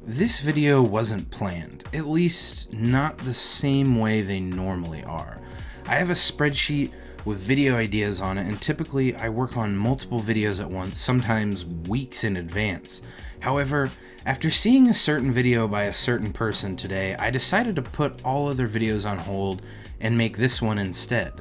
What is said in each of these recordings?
This video wasn't planned, at least not the same way they normally are. I have a spreadsheet with video ideas on it, and typically I work on multiple videos at once, sometimes weeks in advance. However, after seeing a certain video by a certain person today, I decided to put all other videos on hold and make this one instead.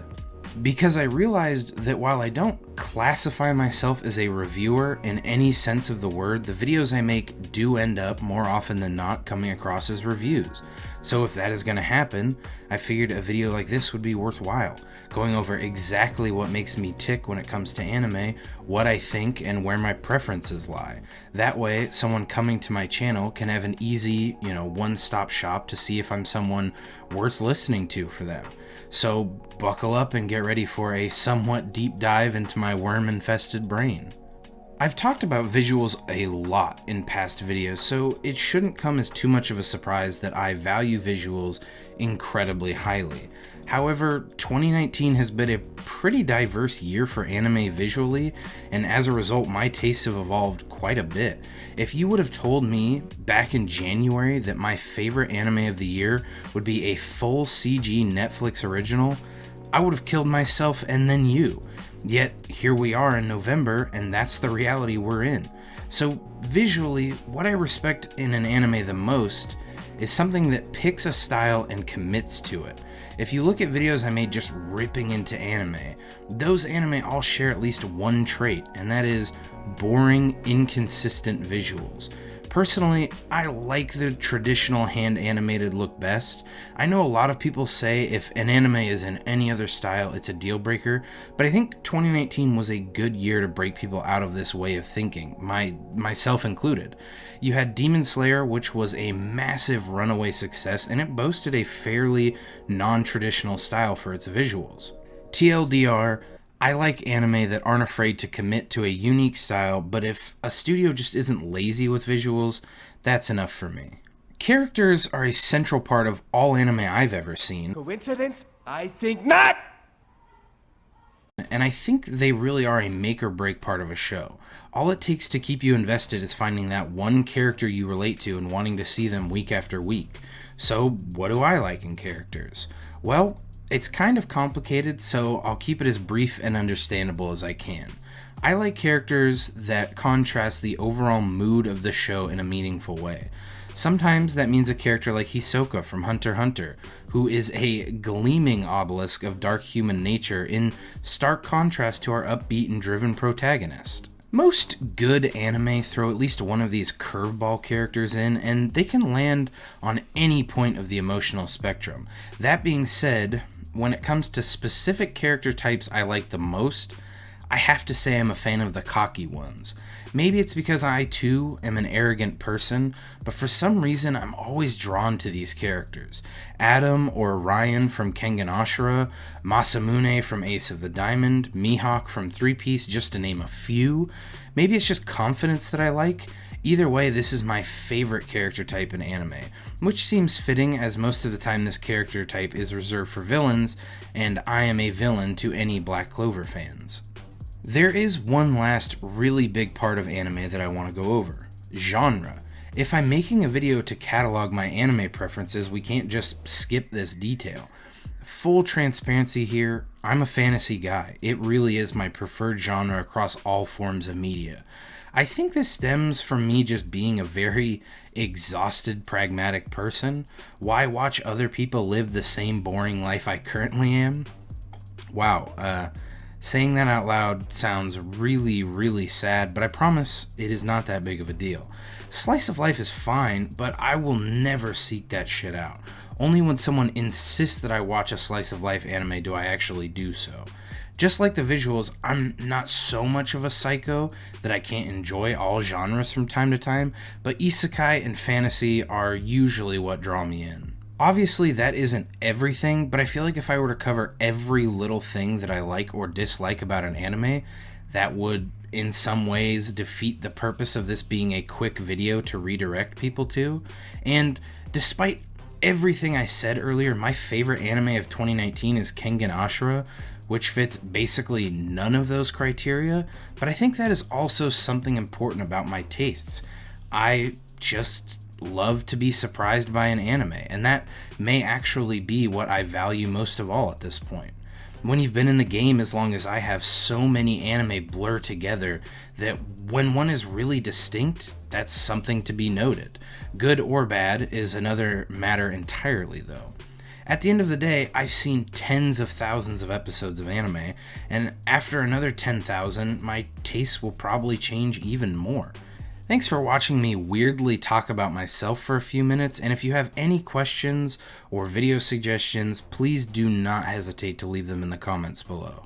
Because I realized that while I don't classify myself as a reviewer in any sense of the word, the videos I make do end up more often than not coming across as reviews. So if that is going to happen, I figured a video like this would be worthwhile, going over exactly what makes me tick when it comes to anime, what I think, and where my preferences lie. That way, someone coming to my channel can have an easy, one-stop shop to see if I'm someone worth listening to for them. So buckle up and get ready for a somewhat deep dive into my worm-infested brain. I've talked about visuals a lot in past videos, so it shouldn't come as too much of a surprise that I value visuals incredibly highly. However, 2019 has been a pretty diverse year for anime visually, and as a result, my tastes have evolved quite a bit. If you would have told me back in January that my favorite anime of the year would be a full CG Netflix original, I would have killed myself and then you. Yet, here we are in November, and that's the reality we're in. So, visually, what I respect in an anime the most is something that picks a style and commits to it. If you look at videos I made just ripping into anime, those anime all share at least one trait, and that is boring, inconsistent visuals. Personally, I like the traditional hand-animated look best. I know a lot of people say if an anime is in any other style, it's a deal breaker, but I think 2019 was a good year to break people out of this way of thinking, myself included. You had Demon Slayer, which was a massive runaway success, and it boasted a fairly non-traditional style for its visuals. TLDR, I like anime that aren't afraid to commit to a unique style, but if a studio just isn't lazy with visuals, that's enough for me. Characters are a central part of all anime I've ever seen. Coincidence? I think not! And I think they really are a make or break part of a show. All it takes to keep you invested is finding that one character you relate to and wanting to see them week after week. So, what do I like in characters? Well, it's kind of complicated, so I'll keep it as brief and understandable as I can. I like characters that contrast the overall mood of the show in a meaningful way. Sometimes that means a character like Hisoka from Hunter x Hunter, who is a gleaming obelisk of dark human nature in stark contrast to our upbeat and driven protagonist. Most good anime throw at least one of these curveball characters in, and they can land on any point of the emotional spectrum. That being said, when it comes to specific character types I like the most, I have to say I'm a fan of the cocky ones. Maybe it's because I too am an arrogant person, but for some reason I'm always drawn to these characters. Adam or Ryan from Kengan Ashura, Masamune from Ace of the Diamond, Mihawk from Three Piece, just to name a few. Maybe it's just confidence that I like. Either way, this is my favorite character type in anime, which seems fitting as most of the time this character type is reserved for villains, and I am a villain to any Black Clover fans. There is one last really big part of anime that I want to go over: genre. If I'm making a video to catalog my anime preferences, we can't just skip this detail. Full transparency here, I'm a fantasy guy. It really is my preferred genre across all forms of media. I think this stems from me just being a very exhausted, pragmatic person. Why watch other people live the same boring life I currently am? Wow, saying that out loud sounds really, really sad, but I promise it is not that big of a deal. Slice of life is fine, but I will never seek that shit out. Only when someone insists that I watch a slice of life anime do I actually do so. Just like the visuals, I'm not so much of a psycho that I can't enjoy all genres from time to time, but isekai and fantasy are usually what draw me in. Obviously, that isn't everything, but I feel like if I were to cover every little thing that I like or dislike about an anime, that would in some ways defeat the purpose of this being a quick video to redirect people to. And despite everything I said earlier, my favorite anime of 2019 is Kengan Ashura, which fits basically none of those criteria, but I think that is also something important about my tastes. I just love to be surprised by an anime, and that may actually be what I value most of all at this point. When you've been in the game as long as I have, so many anime blur together that when one is really distinct, that's something to be noted. Good or bad is another matter entirely, though. At the end of the day, I've seen tens of thousands of episodes of anime, and after another 10,000, my taste will probably change even more. Thanks for watching me weirdly talk about myself for a few minutes, and if you have any questions or video suggestions, please do not hesitate to leave them in the comments below.